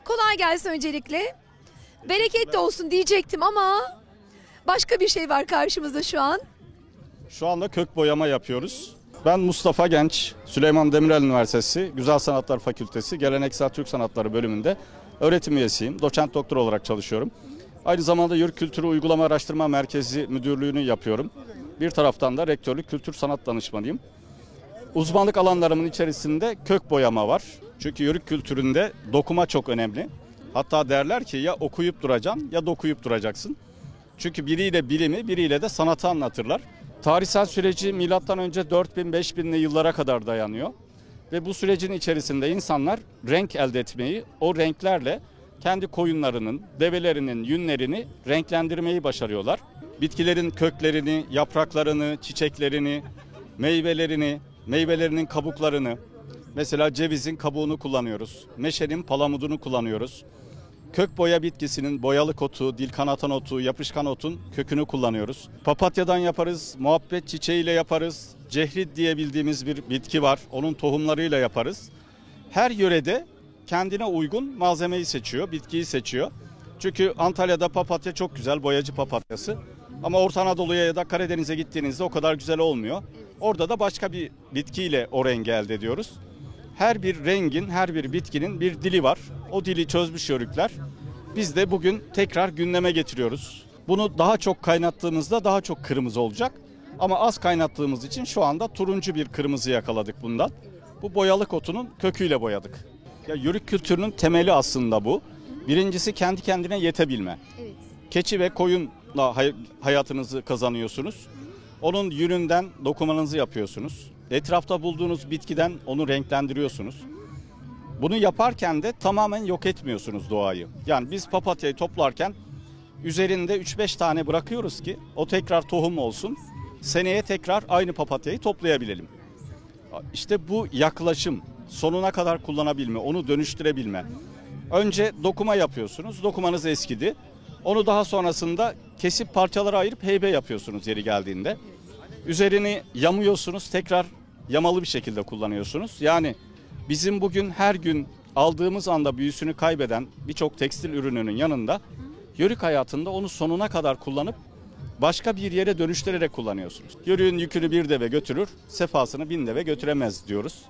kolay gelsin öncelikle. Bereketli olsun diyecektim ama başka bir şey var karşımızda şu an. Şu anda kök boyama yapıyoruz. Ben Mustafa Genç, Süleyman Demirel Üniversitesi Güzel Sanatlar Fakültesi Geleneksel Türk Sanatları bölümünde öğretim üyesiyim. Doçent doktor olarak çalışıyorum. Aynı zamanda Yörük Kültürü Uygulama Araştırma Merkezi Müdürlüğü'nü yapıyorum. Bir taraftan da rektörlük kültür sanat danışmanıyım. Uzmanlık alanlarımın içerisinde kök boyama var. Çünkü Yörük kültüründe dokuma çok önemli. Hatta derler ki ya okuyup duracaksın ya dokuyup duracaksın. Çünkü biriyle bilimi, biriyle de sanatı anlatırlar. Tarihsel süreci milattan önce 4000-5000'li yıllara kadar dayanıyor. Ve bu sürecin içerisinde insanlar renk elde etmeyi, o renklerle kendi koyunlarının, develerinin yünlerini renklendirmeyi başarıyorlar. Bitkilerin köklerini, yapraklarını, çiçeklerini, meyvelerinin kabuklarını, mesela cevizin kabuğunu kullanıyoruz. Meşenin palamudunu kullanıyoruz. Kök boya bitkisinin boyalık otu, dil kanatan otu, yapışkan otun kökünü kullanıyoruz. Papatyadan yaparız, muhabbet çiçeğiyle yaparız. Cehrid diye bildiğimiz bir bitki var, onun tohumlarıyla yaparız. Her yörede kendine uygun malzemeyi seçiyor, bitkiyi seçiyor. Çünkü Antalya'da papatya çok güzel, boyacı papatyası. Ama Orta Anadolu'ya ya da Karadeniz'e gittiğinizde o kadar güzel olmuyor. Orada da başka bir bitkiyle o rengi elde ediyoruz. Her bir rengin, her bir bitkinin bir dili var. O dili çözmüş Yörükler. Biz de bugün tekrar gündeme getiriyoruz. Bunu daha çok kaynattığımızda daha çok kırmızı olacak. Ama az kaynattığımız için şu anda turuncu bir kırmızı yakaladık bundan. Bu boyalık otunun köküyle boyadık. Ya Yörük kültürünün temeli aslında bu. Birincisi kendi kendine yetebilme. Evet. Keçi ve koyunla hayatınızı kazanıyorsunuz. Onun yününden dokumanızı yapıyorsunuz. Etrafta bulduğunuz bitkiden onu renklendiriyorsunuz. Bunu yaparken de tamamen yok etmiyorsunuz doğayı. Yani biz papatyayı toplarken üzerinde 3-5 tane bırakıyoruz ki o tekrar tohum olsun. Seneye tekrar aynı papatyayı toplayabilelim. İşte bu yaklaşım, sonuna kadar kullanabilme, onu dönüştürebilme. Önce dokuma yapıyorsunuz. Dokumanız eskidi. Onu daha sonrasında kesip parçalara ayırıp heybe yapıyorsunuz yeri geldiğinde. Üzerini yamıyorsunuz, tekrar yamalı bir şekilde kullanıyorsunuz. Yani bizim bugün her gün aldığımız anda büyüsünü kaybeden birçok tekstil ürününün yanında Yörük hayatında onu sonuna kadar kullanıp başka bir yere dönüştürerek kullanıyorsunuz. Yörüğün yükünü bir deve götürür, sefasını 1000 deve götüremez diyoruz.